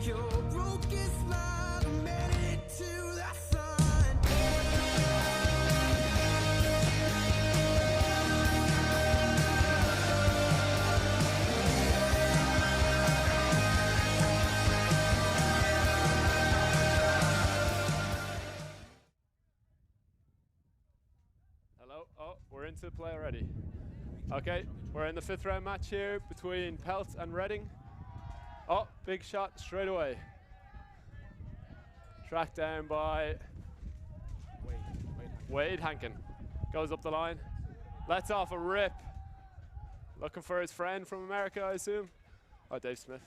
Your broken smile made it to the sun. Hello. Oh, we're into play already. Okay, we're in the 5th round match here between PELT and Reading. Oh, big shot straight away. Tracked down by Wade Hankin. Goes up the line. Lets off a rip. Looking for his friend from America, I assume. Oh, Dave Smith.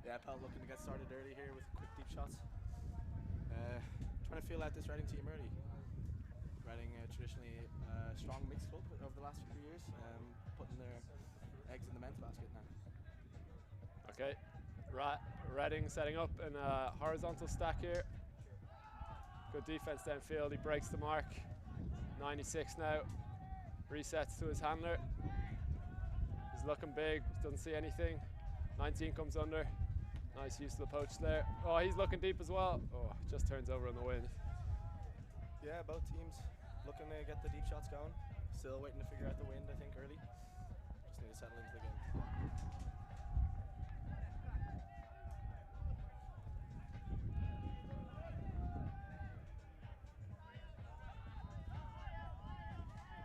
Yeah, PELT looking to get started early here with quick deep shots. Trying to feel out this Reading team early. Reading traditionally a strong mixed club over the last few years, putting their eggs in the men's basket now. Okay, Reading setting up in a horizontal stack here. Good defense downfield, he breaks the mark. 96 now, resets to his handler. He's looking big, doesn't see anything. 19 comes under, nice use of the poach there. Oh, he's looking deep as well. Oh, just turns over on the wind. Yeah, both teams looking to get the deep shots going. Still waiting to figure out the wind, I think, early. Just need to settle into the game.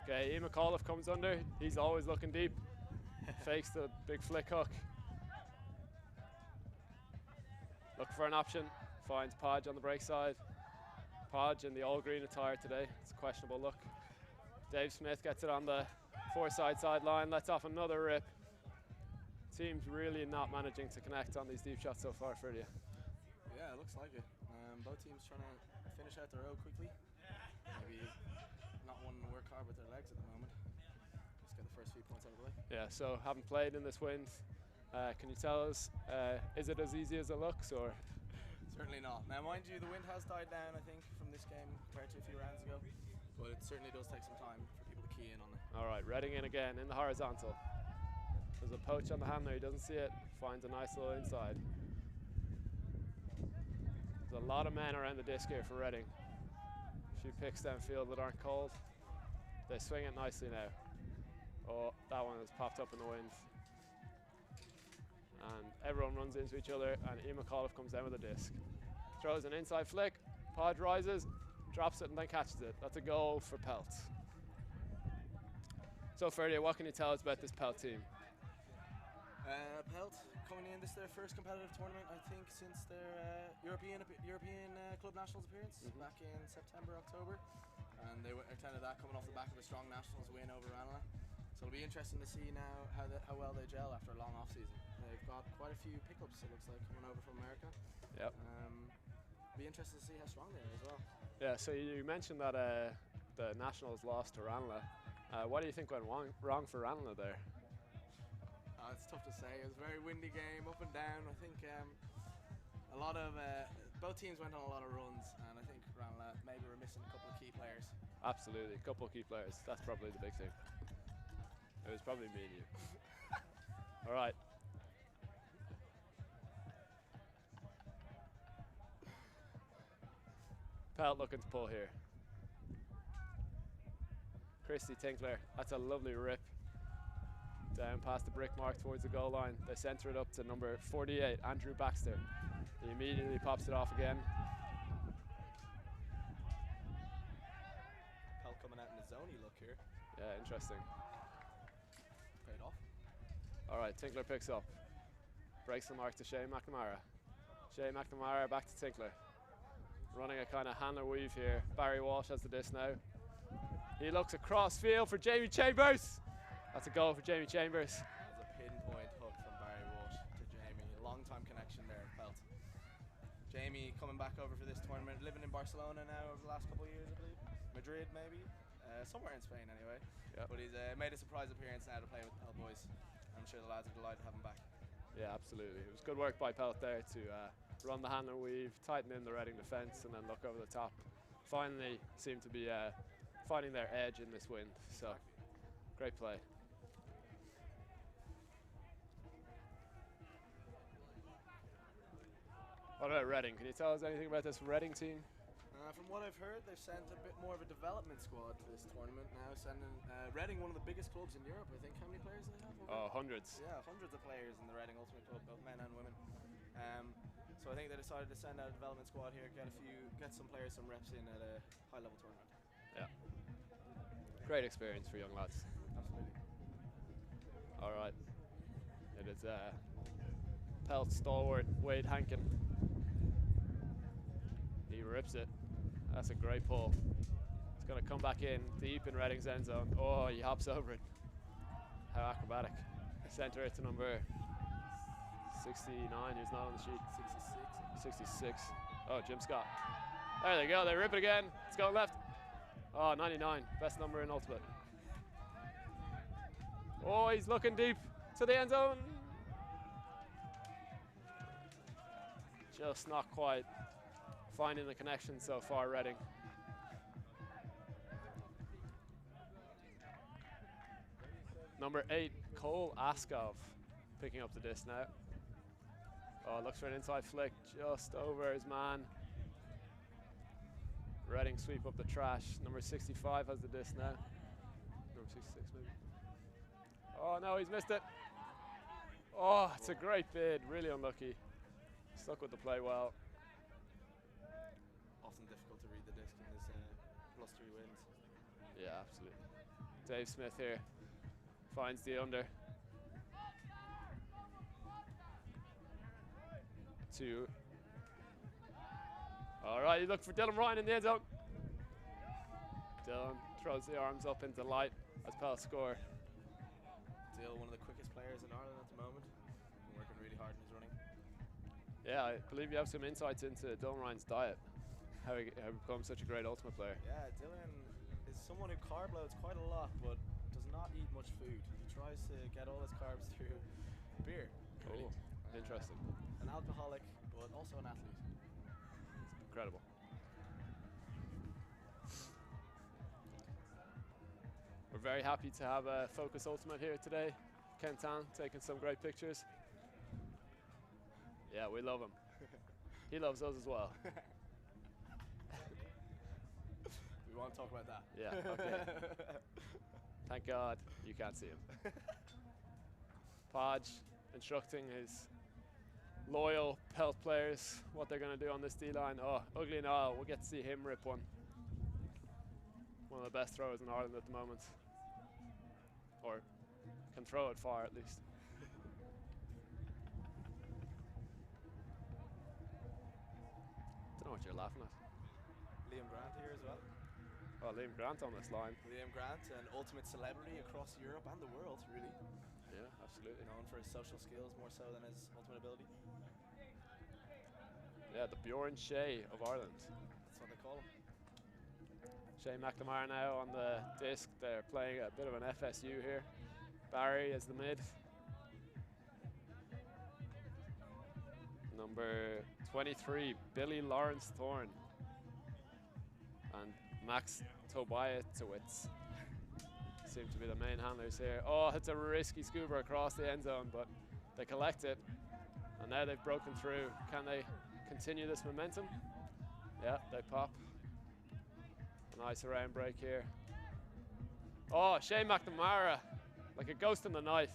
Okay, Ian McAuliffe comes under. He's always looking deep. Fakes the big flick hook. Looking for an option. Finds Podge on the break side. Podge in the all-green attire today. It's a questionable look. Dave Smith gets it on the four-side sideline. Lets off another rip. Team's really not managing to connect on these deep shots so far for you. Yeah, it looks like it. Both teams trying to finish out the row quickly. Maybe not wanting to work hard with their legs at the moment. Just get the first few points out of the way. Yeah, so haven't played in this wind. Can you tell us, is it as easy as it looks, or? Certainly not. Now, mind you, the wind has died down, I think, from this game compared to a few rounds ago. But it certainly does take some time for people to key in on it. All right, Reading in again, in the horizontal. There's a poach on the handler, he doesn't see it. Finds a nice little inside. There's a lot of men around the disc here for Reading. A few picks downfield that aren't called. They swing it nicely now. Oh, that one has popped up in the wind. And everyone runs into each other, and Ian McAuliffe comes down with a disc. Throws an inside flick, Podge rises, drops it, and then catches it. That's a goal for PELT. So Ferdy, what can you tell us about this PELT team? PELT coming in, this is their first competitive tournament, I think, since their European Club Nationals appearance back in September, October. And they attended that coming off the back of a strong Nationals win over Ranelagh. So it'll be interesting to see now how well they gel after a long off-season. They've got quite a few pickups, it looks like, coming over from America. Yep. Be interested to see how strong they are as well. Yeah, so you mentioned that the Nationals lost to Ranelagh. What do you think went wrong for Ranelagh there? It's tough to say. It was a very windy game, up and down. I think a lot of both teams went on a lot of runs, and I think Ranelagh maybe were missing a couple of key players. Absolutely, a couple of key players. That's probably the big thing. It was probably me and you. All right. PELT looking to pull here. Christy Tinkler, that's a lovely rip. Down past the brick mark towards the goal line. They centre it up to number 48, Andrew Baxter. He immediately pops it off again. PELT coming out in a zony look here. Yeah, interesting. Paid off. All right, Tinkler picks up. Breaks the mark to Shane McNamara. Shane McNamara back to Tinkler. Running a kind of handler weave here. Barry Walsh has the disc now. He looks across field for Jamie Chambers. That's a goal for Jamie Chambers. That's a pinpoint hook from Barry Walsh to Jamie. A long-time connection there, PELT. Jamie coming back over for this tournament, living in Barcelona now over the last couple of years, I believe. Madrid, maybe. Somewhere in Spain, anyway. Yep. But he's made a surprise appearance now to play with the PELT boys. I'm sure the lads are delighted to have him back. Yeah, absolutely. It was good work by PELT there to run the handler weave, tighten in the Reading defence, and then look over the top. Finally seem to be finding their edge in this wind. So, great play. What about Reading? Can you tell us anything about this Reading team? From what I've heard, they've sent a bit more of a development squad to this tournament now. Sending Reading, one of the biggest clubs in Europe, I think. How many players do they have? Oh, hundreds. Yeah, hundreds of players in the Reading Ultimate Club, both men and women. So I think they decided to send out a development squad here, get some players some reps in at a high-level tournament. Yeah. Great experience for young lads. Absolutely. All right. It is PELT stalwart Wade Hankin. He rips it. That's a great pull. It's going to come back in deep in Reading's end zone. Oh, he hops over it. How acrobatic. Center it to number 69, who's not on the sheet. 66. Oh, Jim Scott. There they go. They rip it again. It's going left. Oh, 99. Best number in Ultimate. Oh, he's looking deep to the end zone. Just not quite finding the connection so far, Reading. Number 8, Cole Askov, picking up the disc now. Oh, looks for an inside flick just over his man. Reading sweep up the trash. Number 65 has the disc now. Number 66 maybe. Oh no, he's missed it. Oh, it's a great bid, really unlucky. Stuck with the play well. Often difficult to read the disc in this blustery winds. Yeah, absolutely. Dave Smith here finds the under. 2. All right, you look for Dylan Ryan in the end zone. Dylan throws the arms up into light as PELT score. Still one of the quickest players in Ireland at the moment. Working really hard in his running. Yeah, I believe you have some insights into Dylan Ryan's diet, how he become such a great Ultimate player. Yeah, Dylan is someone who carb loads quite a lot, but does not eat much food. He tries to get all his carbs through beer. Really. Oh, interesting. An alcoholic, but also an athlete. Incredible. We're very happy to have a Focus Ultimate here today. Ken Tan taking some great pictures. Yeah, we love him. He loves us as well. We won't talk about that. Yeah, okay. Thank God you can't see him. Podge instructing his loyal PELT players what they're going to do on this D-line. Oh, Ugly Niall, we'll get to see him rip one. One of the best throwers in Ireland at the moment. Or can throw it far at least. Don't know what you're laughing at. Liam Grant here as well. Oh, Liam Grant on this line. Liam Grant, an ultimate celebrity across Europe and the world, really. Yeah, absolutely. Known for his social skills more so than his ultimate ability. Yeah, the Bjorn Shea of Ireland. That's what they call him. Shea McNamara now on the disc. They're playing a bit of an FSU here. Barry as the mid. Number 23, Billy Lawrence Thorne. And Max Tobiatowicz seem to be the main handlers here. Oh, it's a risky scuba across the end zone, but they collect it. And now they've broken through. Can they continue this momentum? Yeah, they pop. Nice around break here. Oh, Shea McNamara, like a ghost in the night.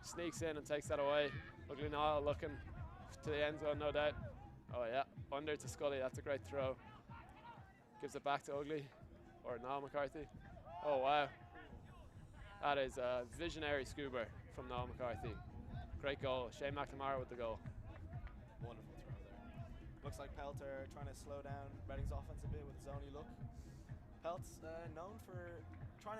Sneaks in and takes that away. Ugly Niall looking to the end zone, no doubt. Oh yeah, under to Scully, that's a great throw. Gives it back to Ugly, or Niall McCarthy. Oh wow. That is a visionary scuba from Niall McCarthy. Great goal, Shea McNamara with the goal. Wonderful throw there. Looks like PELT are trying to slow down Reading's offense a bit with a zony look. PELT's known for trying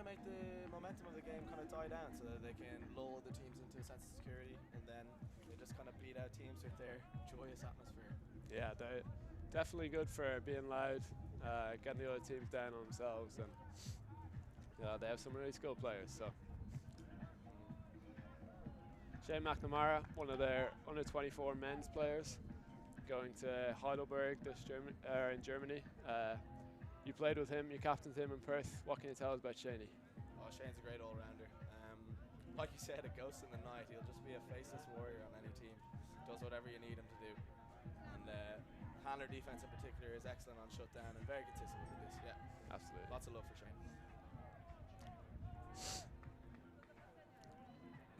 to make the momentum of the game kind of die down so that they can lull the teams into a sense of security, and then they just kind of beat out teams with their joyous atmosphere. Yeah, they're definitely good for being loud, getting the other teams down on themselves, and they have some really skilled players. So Shea McNamara, one of their under 24 men's players, going to Heidelberg in Germany. You played with him, you captained him in Perth. What can you tell us about Shaney? Oh, Shane's a great all-rounder. Like you said, a ghost in the night. He'll just be a faceless warrior on any team. Does whatever you need him to do. handler defense in particular is excellent on shutdown and very consistent with this. Yeah, Absolutely. lots of love for Shane.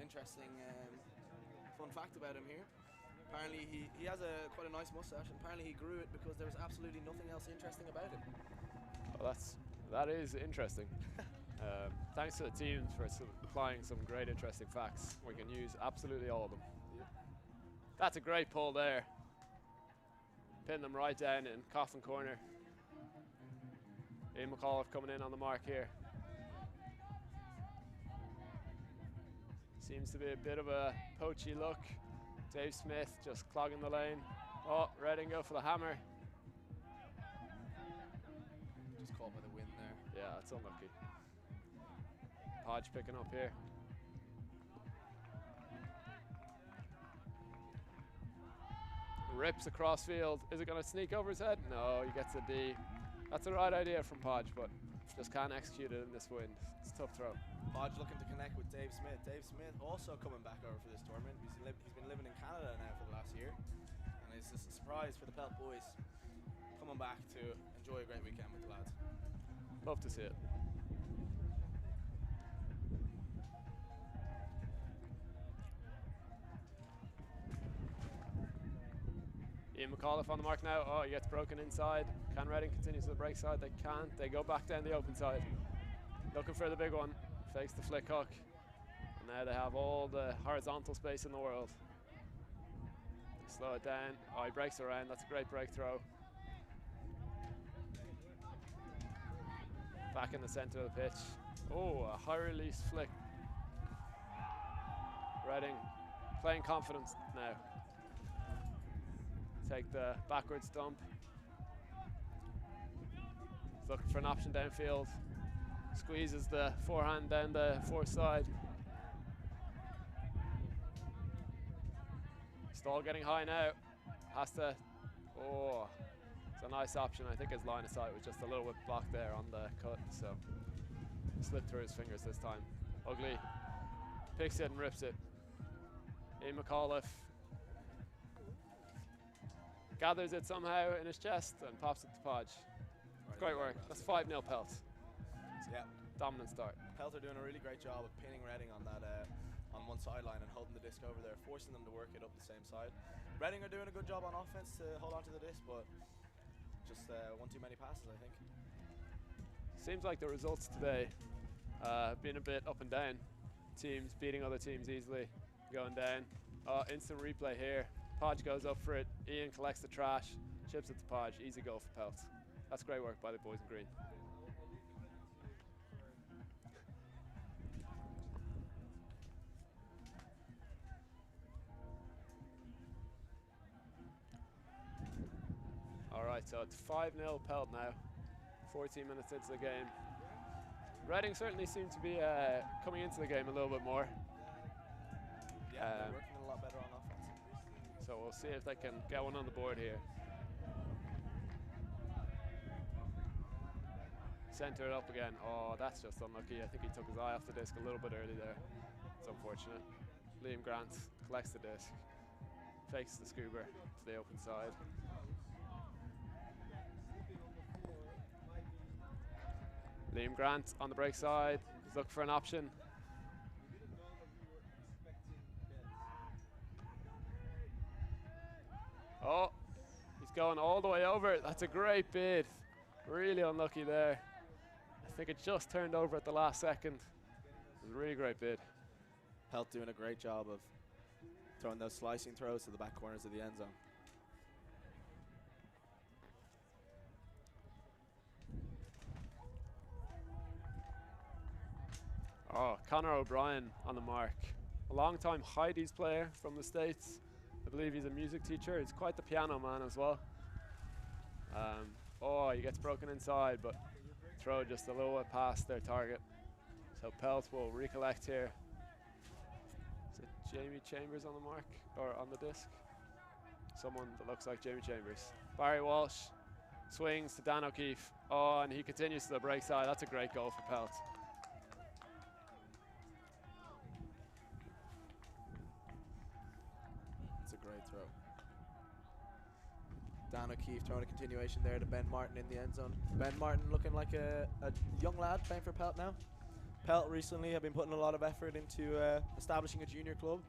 Interesting fun fact about him here. Apparently he has quite a nice mustache, and apparently he grew it because there was absolutely nothing else interesting about him. Well, that is interesting. Thanks to the teams for supplying some great interesting facts. We can use absolutely all of them. Yeah. That's a great pull there. Pin them right down in coffin corner. Ian McAuliffe coming in on the mark here. Seems to be a bit of a poachy look. Dave Smith just clogging the lane. Oh, Reading go for the hammer. Just caught by the wind there. Yeah, it's unlucky. Podge picking up here. Rips across field. Is it going to sneak over his head? No, he gets a D. That's the right idea from Podge, but just can't execute it in this wind. It's a tough throw. Podge looking to connect with Dave Smith. Dave Smith also coming back over for this tournament. He's been living in Canada now for the last year, and it's just a surprise for the Pelt boys coming back to enjoy a great weekend with the lads. Love to see it. Ian McAuliffe on the mark now. Oh, he gets broken inside. Can Reading continue to the break side? They can't. They go back down the open side. Looking for the big one. Fakes the flick hook. And now they have all the horizontal space in the world. Slow it down. Oh, he breaks around. That's a great break throw. Back in the center of the pitch. Oh, a high release flick. Reading playing confidence now. Take the backwards dump. He's looking for an option downfield. Squeezes the forehand down the fore side. Stall getting high now. Has to. Oh, it's a nice option. I think his line of sight was just a little bit blocked there on the cut, so slipped through his fingers this time. Ugly. Picks it and rips it. Ian McAuliffe gathers it somehow in his chest and pops it to Podge. Great work. That's 5-0 Pelt. Yeah, Dominant start. Pelt are doing a really great job of pinning Reading on that on one sideline and holding the disc over there, forcing them to work it up the same side. Reading are doing a good job on offense to hold on to the disc, but just one too many passes, I think. Seems like the results today have been a bit up and down. Teams beating other teams easily, going down. Instant replay here. Podge goes up for it. Ian collects the trash, chips it to Podge. Easy goal for Pelt. That's great work by the boys in green. All right, so it's 5-0 Pelt now. 14 minutes into the game. Reading certainly seem to be coming into the game a little bit more. Yeah, they're working a lot better on offense. So we'll see if they can get one on the board here. Center it up again. Oh, that's just unlucky. I think he took his eye off the disc a little bit early there. It's unfortunate. Liam Grant collects the disc, fakes the scuba to the open side. Liam Grant on the break side. He's looking for an option. Oh, he's going all the way over. That's a great bid. Really unlucky there. I think it just turned over at the last second. It was a really great bid. Pelt doing a great job of throwing those slicing throws to the back corners of the end zone. Oh, Connor O'Brien on the mark. A long-time Heidi's player from the States. I believe he's a music teacher. He's quite the piano man as well. Oh, he gets broken inside, but throw just a little bit past their target. So Pelt will recollect here. Is it Jamie Chambers on the mark, or on the disc? Someone that looks like Jamie Chambers. Barry Walsh swings to Dan O'Keefe. Oh, and he continues to the break side. That's a great goal for Pelt. It's a great throw. Dan O'Keefe throwing a continuation there to Ben Martin in the end zone. Ben Martin looking like a young lad playing for PELT now. PELT recently have been putting a lot of effort into establishing a junior club.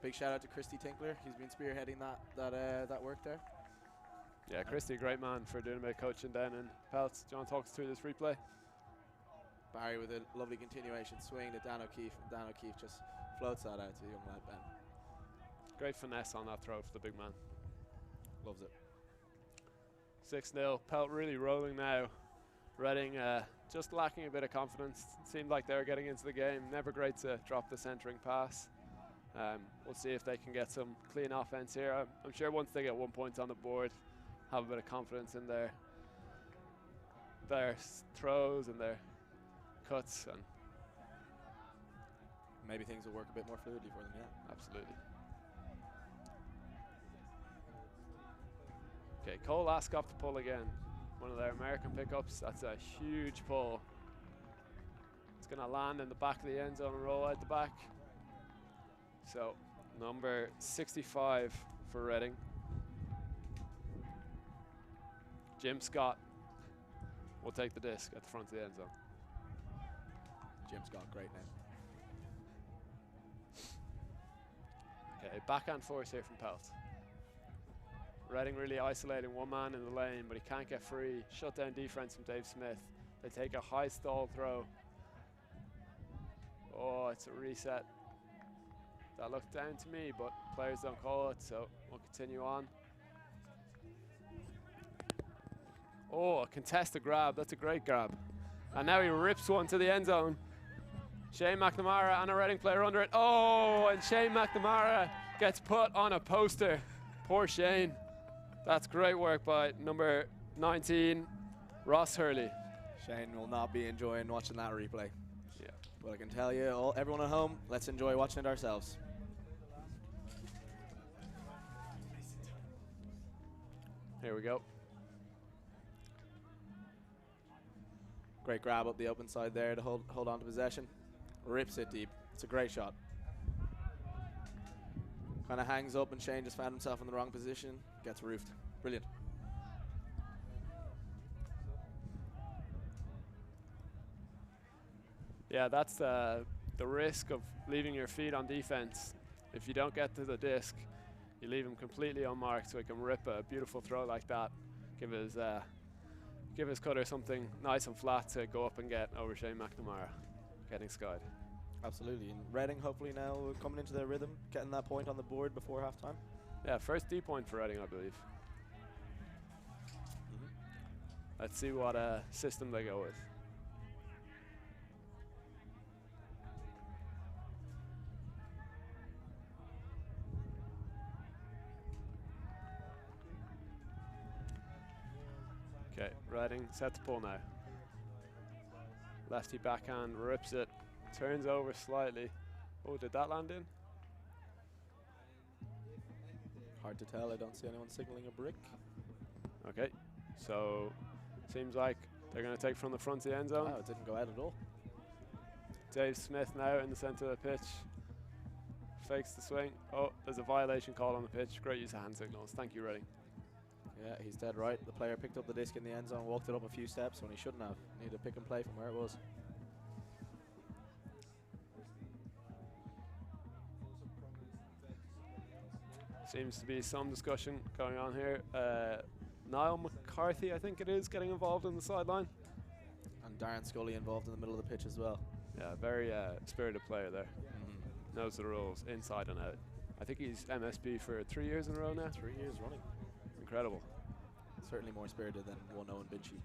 Big shout out to Christy Tinkler. He's been spearheading that work there. Yeah, Christy, great man for doing a bit of coaching down in PELT. Do you want to talk us through this replay? Barry with a lovely continuation swing to Dan O'Keefe, and Dan O'Keefe just floats that out to the young lad Ben. Great finesse on that throw for the big man. Loves it. 6-0, PELT really rolling now. Reading just lacking a bit of confidence. It seemed like they were getting into the game. Never great to drop the centering pass. We'll see if they can get some clean offense here. I'm sure once they get 1 point on the board, have a bit of confidence in their throws and their cuts, and maybe things will work a bit more fluidly for them, yeah. Absolutely. Okay, Cole Askoff to pull again. One of their American pickups. That's a huge pull. It's going to land in the back of the end zone and roll out the back. So, number 65 for Reading. Jim Scott will take the disc at the front of the end zone. Jim Scott, great name. Okay, backhand force here from PELT. Reading really isolating one man in the lane, but he can't get free. Shut down defense from Dave Smith. They take a high stall throw. Oh, it's a reset. That looked down to me, but players don't call it, so we'll continue on. Oh, a contested grab. That's a great grab. And now he rips one to the end zone. Shane McNamara and a Reading player under it. Oh, and Shane McNamara gets put on a poster. Poor Shane. That's great work by number 19, Ross Hurley. Shane will not be enjoying watching that replay. Yeah. But I can tell you, everyone at home, let's enjoy watching it ourselves. Here we go. Great grab up the open side there to hold on to possession. Rips it deep. It's a great shot. Kind of hangs up, and Shane just found himself in the wrong position. Gets roofed. Brilliant. Yeah, that's the risk of leaving your feet on defense. If you don't get to the disc, you leave him completely unmarked, so he can rip a beautiful throw like that. Give his cutter something nice and flat to go up and get over Shane McNamara, getting skied. Absolutely. And Reading hopefully now coming into their rhythm, getting that point on the board before halftime. Yeah, first D point for Reading, I believe. Let's see what system they go with. Okay, Reading set to pull now. Lefty backhand rips it, turns over slightly. Oh, did that land in? Hard to tell. I don't see anyone signaling a brick. Okay, so seems like they're going to take from the front of the end zone. Wow, it didn't go out at all. Dave Smith now in the center of the pitch. Fakes the swing. Oh, there's a violation call on the pitch. Great use of hand signals. Thank you, Reading. Yeah, he's dead right. The player picked up the disc in the end zone, walked it up a few steps when he shouldn't have. Needed to pick and play from where it was. Seems to be some discussion going on here. Niall McCarthy, I think it is, getting involved in the sideline. And Darren Scully involved in the middle of the pitch as well. Yeah, very spirited player there. Knows the rules inside and out. I think he's MSP for 3 years in a row now. 3 years running. Incredible. Certainly more spirited than one Owen Binchy.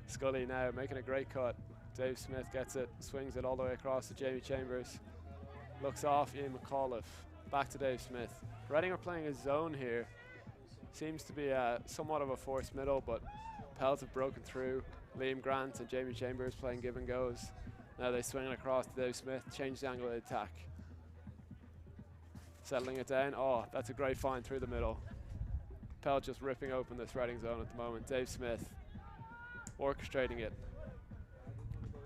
Scully now making a great cut. Dave Smith gets it, swings it all the way across to Jamie Chambers. Looks off Ian McAuliffe. Back to Dave Smith. Reading are playing a zone here. Seems to be somewhat of a forced middle, but PELT have broken through. Liam Grant and Jamie Chambers playing give and goes. Now they swing it across to Dave Smith, change the angle of the attack. Settling it down. Oh, that's a great find through the middle. PELT just ripping open this Reading zone at the moment. Dave Smith orchestrating it.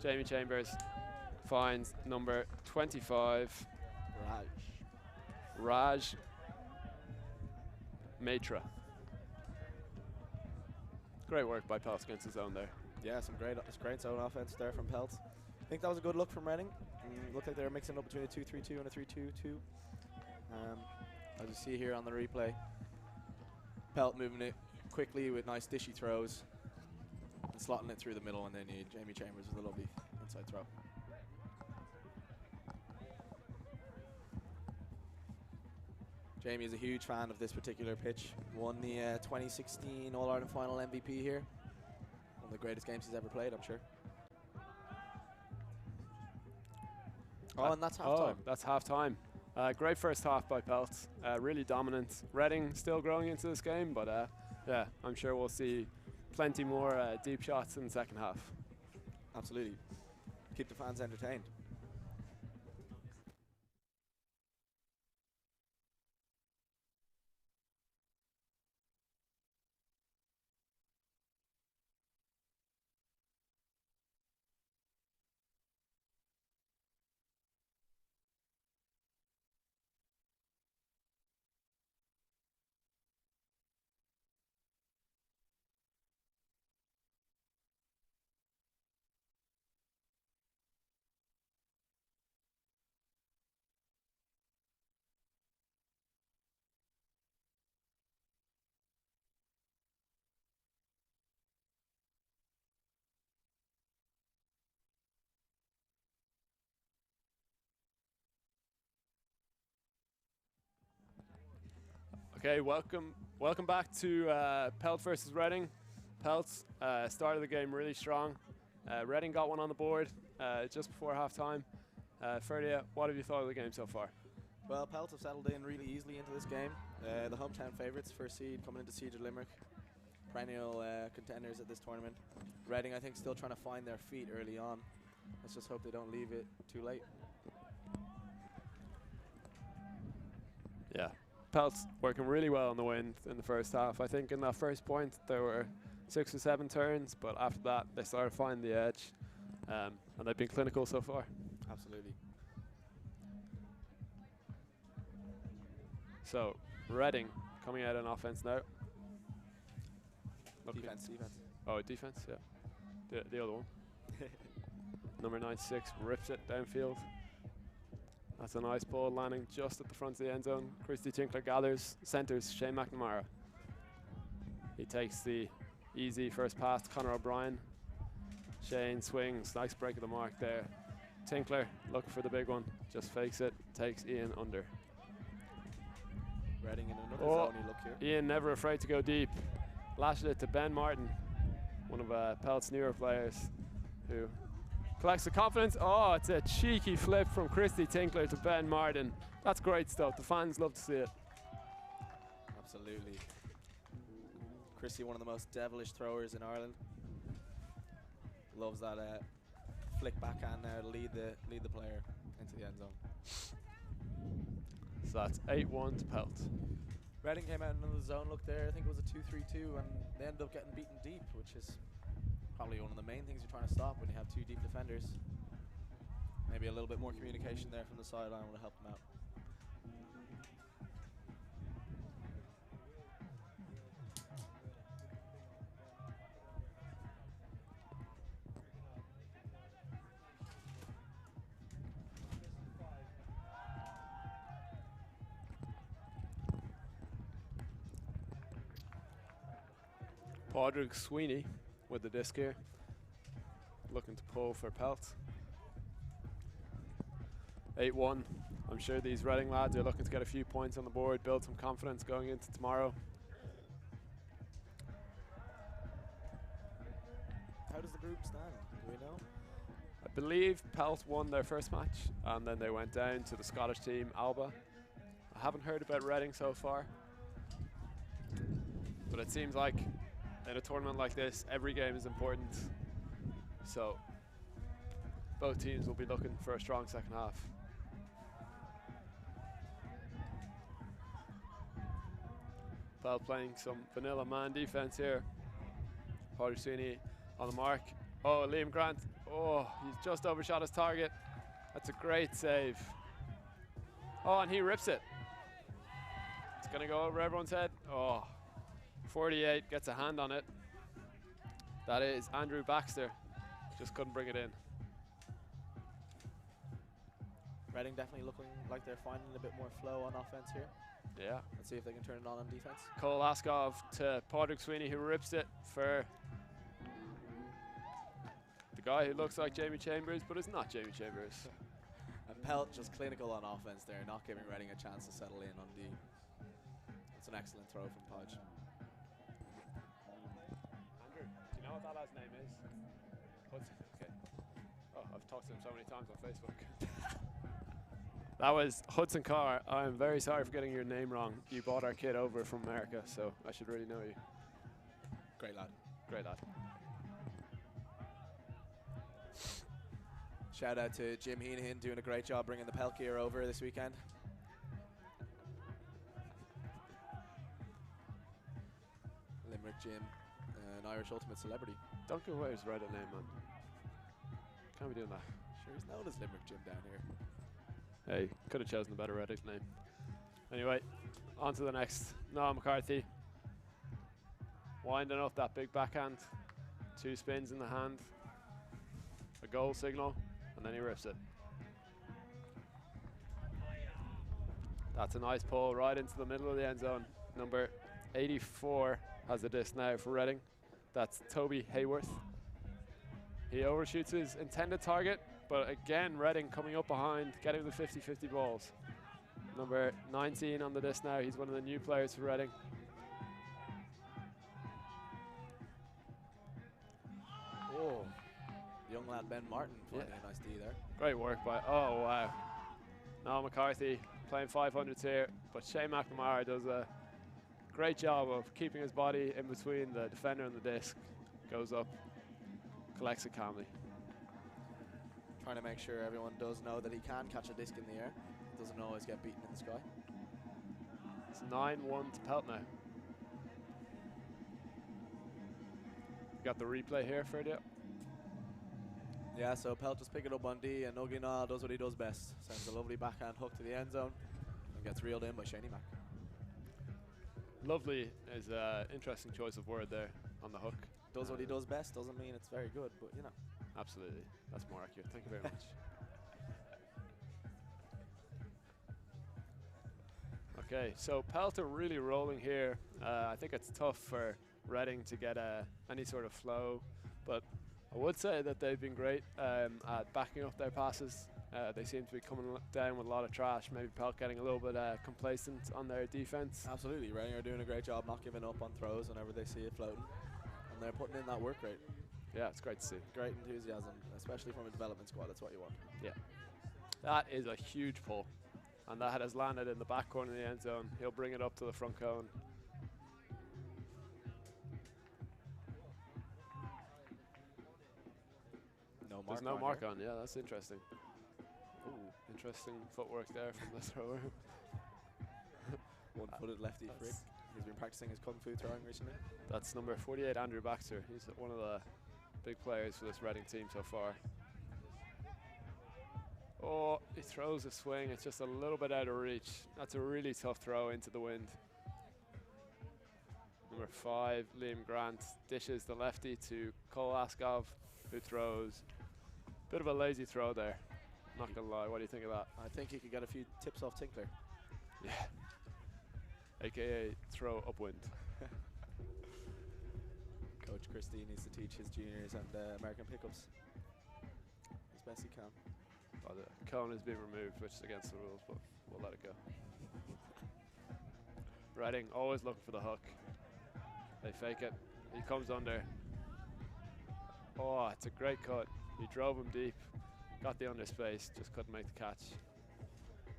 Jamie Chambers finds number 25. Raj Matra. Great work by PELT against his own there. Yeah, some great zone offense there from PELT. I think that was a good look from Reading. Looked like they were mixing up between a 2-3-2 and a 3-2-2. As you see here on the replay, PELT moving it quickly with nice dishy throws and slotting it through the middle, and then Jamie Chambers with a lovely inside throw. Jamie is a huge fan of this particular pitch. Won the 2016 All-Ireland Final MVP here. One of the greatest games he's ever played, I'm sure. Oh, and that's half-time. That's half-time. Great first half by PELT. Really dominant. Reading still growing into this game, but yeah, I'm sure we'll see plenty more deep shots in the second half. Absolutely. Keep the fans entertained. Okay, welcome back to PELT versus Reading. PELT started the game really strong. Reading got one on the board just before half-time. Ferdia, what have you thought of the game so far? Well, PELT have settled in really easily into this game. The hometown favourites, first seed coming into Siege of Limerick. Perennial contenders at this tournament. Reading, I think, still trying to find their feet early on. Let's just hope they don't leave it too late. Yeah. PELT working really well on the wind in the first half. I think in that first point there were 6 or 7 turns, but after that they started to find the edge, and they've been clinical so far. Absolutely. So Reading coming out on offense now. Defense. Oh, defense, yeah. The other one. Number 96 rips it downfield. That's a nice ball landing just at the front of the end zone. Christy Tinkler gathers, centers Shane McNamara. He takes the easy first pass to Conor O'Brien. Shane swings, nice break of the mark there. Tinkler looking for the big one, just fakes it, takes Ian under. Reading in another zone look here. Ian never afraid to go deep. Lashed it to Ben Martin, one of PELT's newer players, who collects the confidence. Oh, it's a cheeky flip from Christy Tinkler to Ben Martin. That's great stuff. The fans love to see it. Absolutely. Christy, one of the most devilish throwers in Ireland. Loves that flick backhand there to lead the player into the end zone. So that's 8-1 to PELT. Reading came out in another zone look there. I think it was a 2-3-2, and they ended up getting beaten deep, which is probably one of the main things you're trying to stop when you have 2 deep defenders. Maybe a little bit more communication there from the sideline would have helped them out. Padraig Sweeney with the disc here, looking to pull for PELT. 8-1. I'm sure these Reading lads are looking to get a few points on the board, build some confidence going into tomorrow. How does the group stand? Do we know? I believe PELT won their first match, and then they went down to the Scottish team, Alba. I haven't heard about Reading so far, but it seems like in a tournament like this, every game is important. So both teams will be looking for a strong second half. PELT playing some vanilla man defense here. Padraig Sweeney on the mark. Oh, Liam Grant. Oh, he's just overshot his target. That's a great save. Oh, and he rips it. It's gonna go over everyone's head. Oh, 48 gets a hand on it. That is Andrew Baxter. Just couldn't bring it in. Reading definitely looking like they're finding a bit more flow on offense here. Yeah. Let's see if they can turn it on defense. Cole Askov to Padraig Sweeney, who rips it for the guy who looks like Jamie Chambers, but is not Jamie Chambers. And PELT just clinical on offense there, not giving Reading a chance to settle in on D. It's an excellent throw from Podge. Andrew, do you know what that lad's name is? Hudson. Okay. Oh, I've talked to him so many times on Facebook. That was Hudson Carr. I'm very sorry for getting your name wrong. You brought our kid over from America, so I should really know you. Great lad. Great lad. Shout out to Jim Heenan doing a great job bringing the PELT gear over this weekend. Limerick Jim, an Irish ultimate celebrity. Don't give away his Reddit name, man. Can't be doing that. Sure, he's known as Limerick Jim down here. Hey, could have chosen a better Reddit name. Anyway, on to the next. Noah McCarthy. Winding up that big backhand. 2 spins in the hand. A goal signal, and then he rips it. That's a nice pull right into the middle of the end zone. Number 84 has the disc now for Reading. That's Toby Hayworth. He overshoots his intended target, but again, Reading coming up behind, getting the 50-50 balls. Number 19 on the disc now. He's one of the new players for Reading. Oh, young lad Ben Martin finding a nice D there. Great work by, oh wow. Noah McCarthy playing 500s here, but Shane McNamara does a great job of keeping his body in between the defender and the disc. Goes up, collects it calmly. Trying to make sure everyone does know that he can catch a disc in the air. Doesn't always get beaten in the sky. It's 9-1 to PELT now. You got the replay here for you. Yeah, so PELT just pick it up on D, and Ogina does what he does best. Sends a lovely backhand hook to the end zone and gets reeled in by Shaney Mack. Lovely is an interesting choice of word there on the hook. Does what he does best doesn't mean it's very good, but you know. Absolutely. That's more accurate. Thank you very much. Okay, so PELT are really rolling here. I think it's tough for Reading to get any sort of flow, but I would say that they've been great at backing up their passes. They seem to be coming down with a lot of trash. Maybe PELT getting a little bit complacent on their defense. Absolutely, Reading are doing a great job not giving up on throws whenever they see it floating. And they're putting in that work rate. Yeah, it's great to see. Great enthusiasm, especially from a development squad. That's what you want. Yeah. That is a huge pull. And that has landed in the back corner of the end zone. He'll bring it up to the front cone. There's no mark on. Yeah, that's interesting. Ooh, interesting footwork there from the thrower. One-footed lefty freak. He's been practicing his kung fu throwing recently. That's number 48, Andrew Baxter. He's one of the big players for this Reading team so far. Oh, he throws a swing. It's just a little bit out of reach. That's a really tough throw into the wind. Number 5, Liam Grant, dishes the lefty to Cole Askov, who throws. Bit of a lazy throw there. Not gonna lie. What do you think of that? I think he could get a few tips off Tinkler. Yeah. AKA throw upwind. Coach Christie needs to teach his juniors and American pickups as best he can. Oh, the cone has been removed, which is against the rules, but we'll let it go. Reading always looking for the hook. They fake it. He comes under. Oh, it's a great cut. He drove him deep, got the under space, just couldn't make the catch.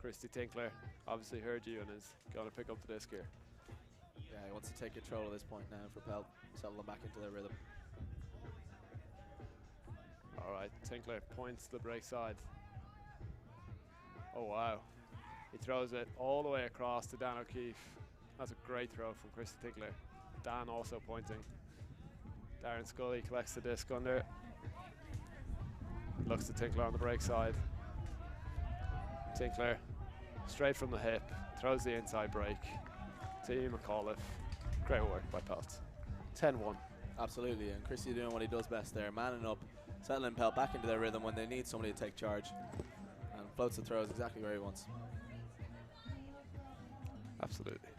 Christy Tinkler obviously heard you and is going to pick up the disc here. Yeah, he wants to take control at this point now for PELT, settle them back into their rhythm. All right, Tinkler points to the break side. Oh, wow. He throws it all the way across to Dan O'Keefe. That's a great throw from Christy Tinkler. Dan also pointing. Darren Scully collects the disc under. Looks to Tinkler on the break side. Tinkler straight from the hip, throws the inside break. team, McAuliffe. Great work by PELT. 10-1. Absolutely, and Christie doing what he does best there, manning up, settling PELT back into their rhythm when they need somebody to take charge, and floats the throws exactly where he wants. Absolutely.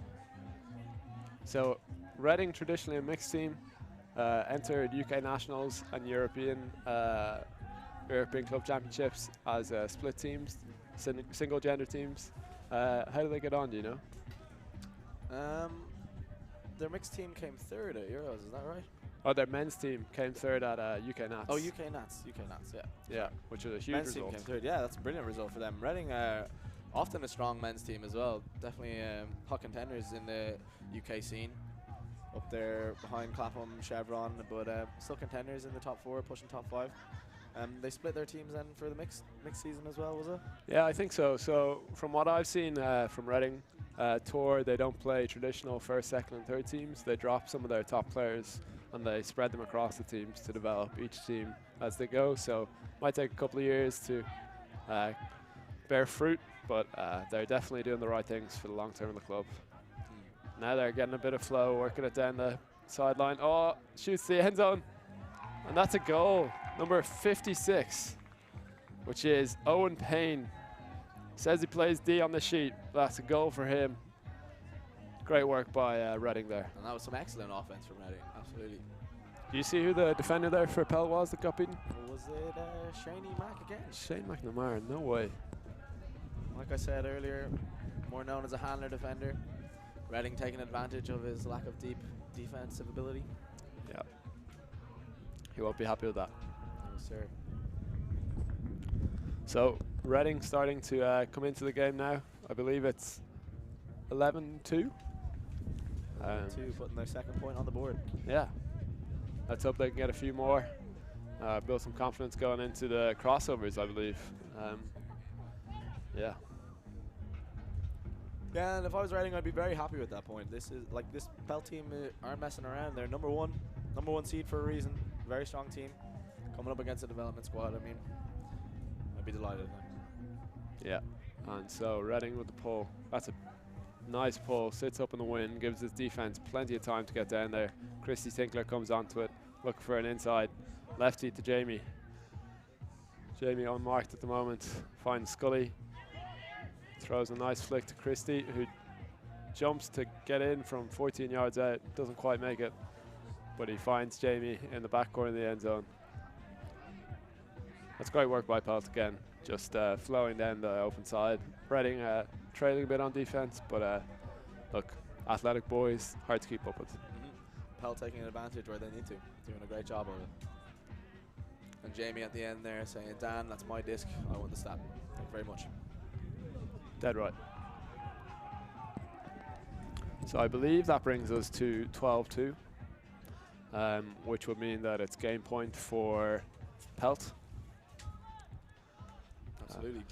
So Reading, traditionally a mixed team, entered UK Nationals and European Club Championships as split teams, single gender teams. How do they get on, do you know? Their mixed team came third at Euros, is that right? Oh, their men's team came third at UK Nats. Oh, UK Nats, yeah. Yeah, which is a huge Men's result. team came third, yeah, that's a brilliant result for them. Reading are often a strong men's team as well. Definitely hot contenders in the UK scene. Up there behind Clapham, Chevron, but still contenders in the top 4, pushing top 5. They split their teams then for the mixed season as well, was it? Yeah, I think so. So from what I've seen from Reading Tour, they don't play traditional first, second and third teams. They drop some of their top players and they spread them across the teams to develop each team as they go. So might take a couple of years to bear fruit, but they're definitely doing the right things for the long term of the club. Now they're getting a bit of flow, working it down the sideline. Oh, shoots the end zone. And that's a goal. Number 56, which is Owen Payne. Says he plays D on the sheet. That's a goal for him. Great work by Reading there. And that was some excellent offense from Reading, absolutely. Do you see who the defender there for PELT was that got beaten? Was it Shaney Mack again? Shane McNamara, no way. Like I said earlier, more known as a handler defender. Reading taking advantage of his lack of deep defensive ability. Yeah. He won't be happy with that. No, sir. So Reading starting to come into the game now. I believe it's 11-2. 2 putting their second point on the board. Yeah. Let's hope they can get a few more. Build some confidence going into the crossovers, I believe. Yeah. Yeah, and if I was Reading, I'd be very happy with that point. This is like this PELT team aren't messing around. They're number one seed for a reason. Very strong team. Coming up against a development squad, I mean, I'd be delighted. Yeah. And so Reading with the pull. That's a nice pull. Sits up in the wind, gives his defense plenty of time to get down there. Christy Tinkler comes onto it, looking for an inside lefty to Jamie. Jamie unmarked at the moment. Finds Scully. Throws a nice flick to Christie, who jumps to get in from 14 yards out. Doesn't quite make it, but he finds Jamie in the back corner of the end zone. That's great work by PELT again, just flowing down the open side. Reading trailing a bit on defense, but look, athletic boys, hard to keep up with. PELT taking advantage where they need to, doing a great job of it. And Jamie at the end there saying, Dan, that's my disc, I want the stat. Thank you very much. Dead right. So I believe that brings us to 12-2, which would mean that it's game point for PELT. Absolutely.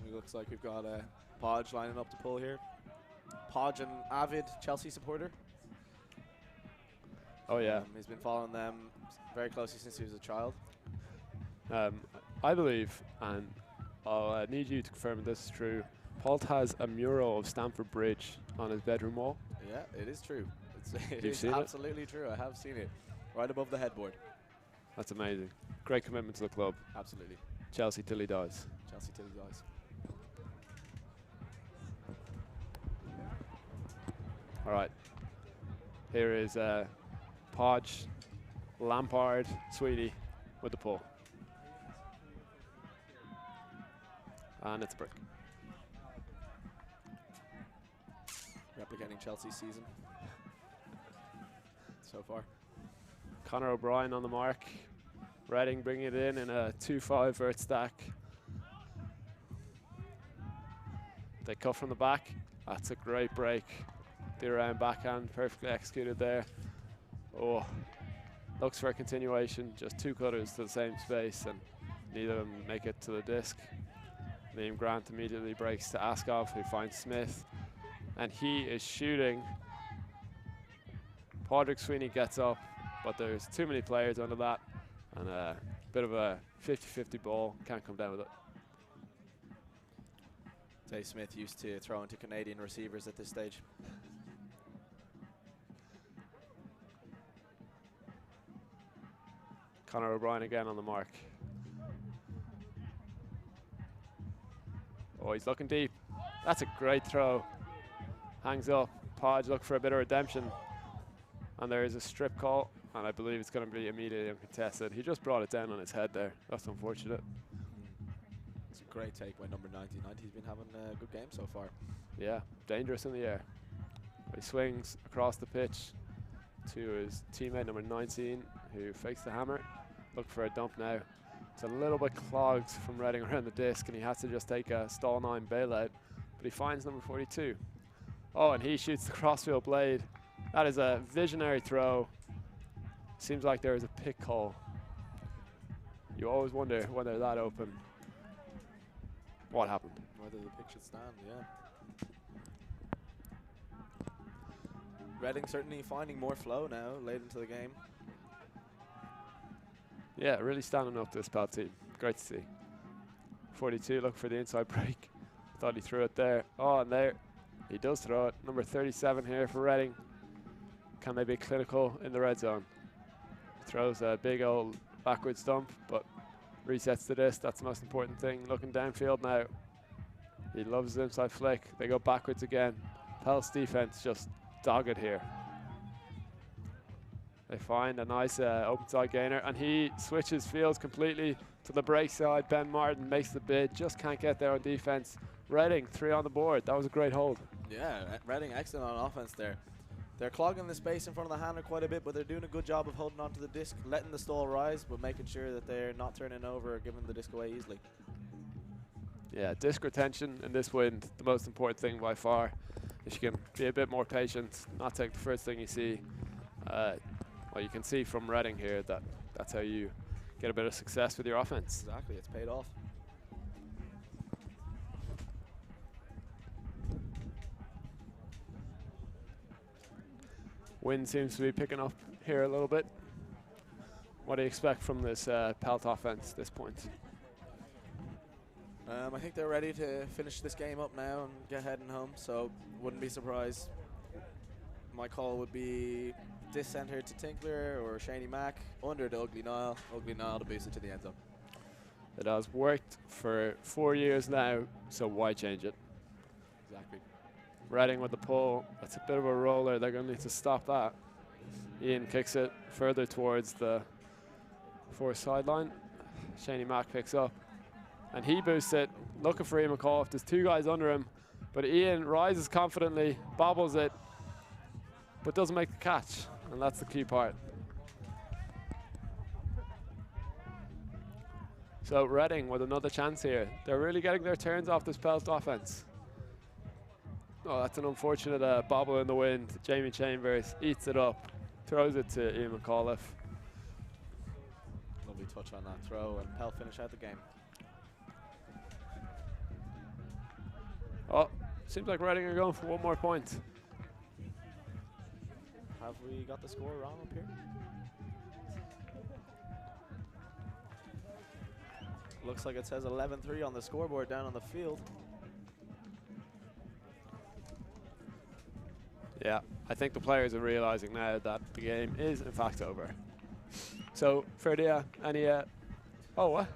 It looks like we've got Podge lining up to pull here. Podge, an avid Chelsea supporter. Oh yeah. He's been following them very closely since he was a child. I believe, and I'll need you to confirm if this is true, PELT has a mural of Stamford Bridge on his bedroom wall. Yeah, it is true. It You've is seen it? absolutely true. I have seen it. Right above the headboard. That's amazing. Great commitment to the club. Absolutely. Chelsea till he dies. Chelsea till he dies. All right. Here is Podge, Lampard, Sweetie with the pull. And it's a break. Replicating Chelsea's season so far. Conor O'Brien on the mark. Reading bringing it in a 2-5 vert stack. They cut from the back. That's a great break. The around backhand, perfectly executed there. Oh, looks for a continuation. Just two cutters to the same space, and neither of them make it to the disc. Liam Grant immediately breaks to Askov, who finds Smith, and he is shooting. Padraig Sweeney gets up, but there's too many players under that, and a bit of a 50-50 ball. Can't come down with it. Dave Smith used to throw into Canadian receivers at this stage. Conor O'Brien again on the mark. Oh, he's looking deep. That's a great throw. Hangs up. Podge look for a bit of redemption. And there is a strip call, and I believe it's going to be immediately uncontested. He just brought it down on his head there. That's unfortunate. It's a great take by number 90. 90's been having a good game so far. Yeah, dangerous in the air. He swings across the pitch to his teammate number 19, who fakes the hammer. Look for a dump now. It's a little bit clogged from Reading around the disc, and he has to just take a stall 9 bailout, but he finds number 42. Oh, and he shoots the crossfield blade. That is a visionary throw. Seems like there is a pick call. You always wonder when they're that open, what happened. Whether the pick should stand, yeah. Reading certainly finding more flow now, late into the game. Yeah, really standing up to this PELT team. Great to see. 42 looking for the inside break. Thought he threw it there. Oh, and there. He does throw it. Number 37 here for Reading. Can they be clinical in the red zone? Throws a big old backwards dump, but resets to this. That's the most important thing. Looking downfield now. He loves the inside flick. They go backwards again. PELT's defense just dogged here. They find a nice open side gainer, and he switches fields completely to the break side. Ben Martin makes the bid, just can't get there on defense. Reading 3 on the board. That was a great hold. Yeah, Reading excellent on offense there. They're clogging the space in front of the handler quite a bit, but they're doing a good job of holding onto the disc, letting the stall rise, but making sure that they're not turning over or giving the disc away easily. Yeah, Disc retention in this wind, the most important thing by far. If you can be a bit more patient, not take the first thing you see. Well, you can see from Reading here that that's how you get a bit of success with your offense. Exactly, it's paid off. Wind seems to be picking up here a little bit. What do you expect from this PELT offense at this point? I think they're ready to finish this game up now and get heading home, so wouldn't be surprised. My call would be this centre to Tinkler or Shaney Mack, under to Ugly Nile. Ugly Nile to boost it to the end zone. It has worked for 4 years now, so why change it? Exactly. Reading with the pull. That's a bit of a roller. They're going to need to stop that. Ian kicks it further towards the 4 sideline. Shaney Mack picks up, and he boosts it, looking for Ian McAuliffe. There's 2 guys under him, but Ian rises confidently, bobbles it, but doesn't make the catch, and that's the key part. So Reading with another chance here. They're really getting their turns off this PELT offense. Oh, that's an unfortunate bobble in the wind. Jamie Chambers eats it up, throws it to Ian McAuliffe. Lovely touch on that throw, and PELT finish out the game. Oh, seems like Reading are going for 1 more point. Have we got the score wrong up here? Looks like it says 11-3 on the scoreboard down on the field. Yeah, I think the players are realizing now that the game is in fact over. So, Ferdia, any, oh, what?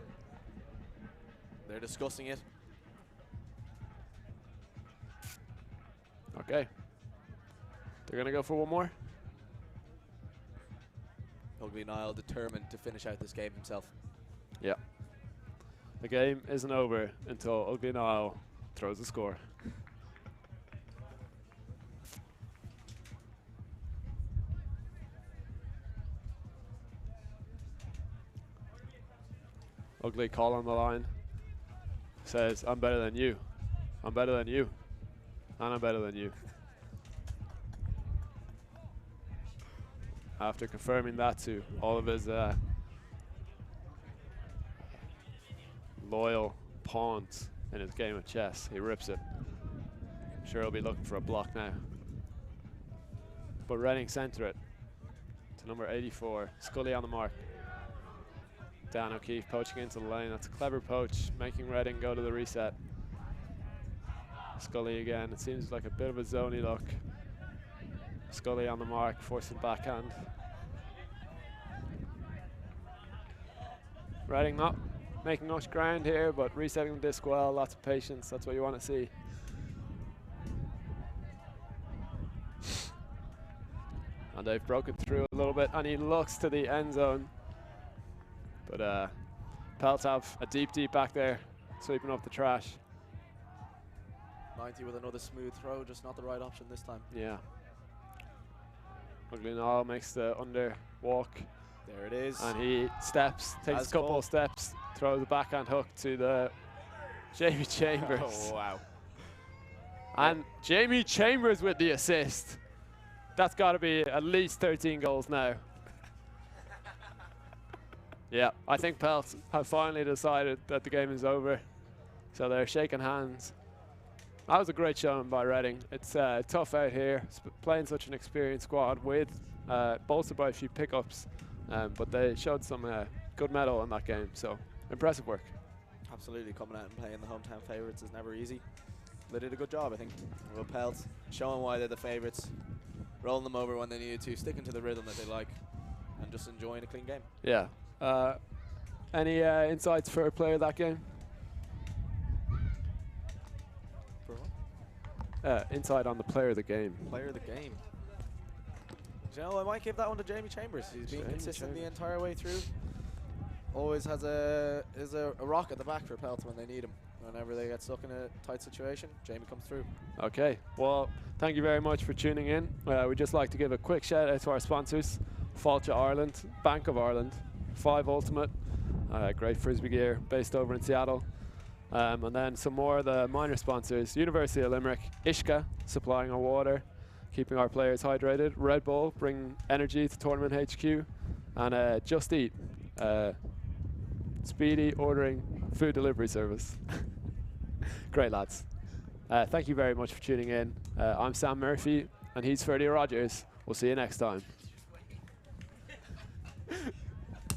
They're discussing it. Okay. They're gonna go for 1 more? Ugly Nile determined to finish out this game himself. Yeah. The game isn't over until Ugly Nile throws a score. Ugly call on the line. Says, I'm better than you. I'm better than you. And I'm better than you. After confirming that to all of his loyal pawns in his game of chess, he rips it. I'm sure he'll be looking for a block now. But Reading center it to number 84, Scully on the mark. Dan O'Keefe poaching into the lane. That's a clever poach, making Reading go to the reset. Scully again. It seems like a bit of a zony look. Scully on the mark, forcing backhand. Reading not making much ground here, but resetting the disc well. Lots of patience. That's what you want to see. And they've broken through a little bit, and he looks to the end zone. But PELT have a deep back there, sweeping up the trash. 90 with another smooth throw, just not the right option this time. Yeah. Muglinall makes the under walk. There it is. And he steps, takes As a couple called. of steps, throws a backhand hook to the Jamie Chambers. Oh, wow. And Jamie Chambers with the assist. That's got to be at least 13 goals now. Yeah, I think PELT have finally decided that the game is over. So they're shaking hands. That was a great showing by Reading. It's tough out here, playing such an experienced squad with bolstered by a few pickups. But they showed some good mettle in that game, so impressive work. Absolutely, coming out and playing the hometown favourites is never easy. They did a good job, I think. Well, PELT showing why they're the favourites, rolling them over when they needed to, sticking to the rhythm that they like, and just enjoying a clean game. Yeah. Any insights for a player of that game? For what? Insight on the player of the game. Player of the game. You know, I might give that one to Jamie Chambers. He's been consistent the entire way through. Always has a rock at the back for PELT when they need him. Whenever they get stuck in a tight situation, Jamie comes through. Okay, well, thank you very much for tuning in. We'd just like to give a quick shout out to our sponsors, Fáilte Ireland, Bank of Ireland, 5 Ultimate, great frisbee gear based over in Seattle. And then some more of the minor sponsors, University of Limerick, Ishka, supplying our water, keeping our players hydrated, Red Bull, bringing energy to Tournament HQ, and Just Eat, speedy ordering food delivery service. Great lads. Thank you very much for tuning in. I'm Sam Murphy, and he's Ferdy Rogers. We'll see you next time.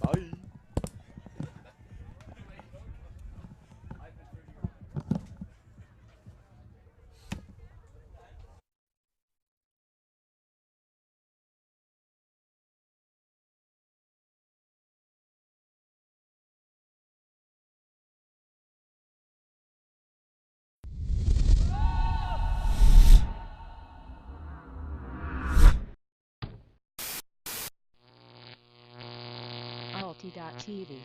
Bye. Alti.tv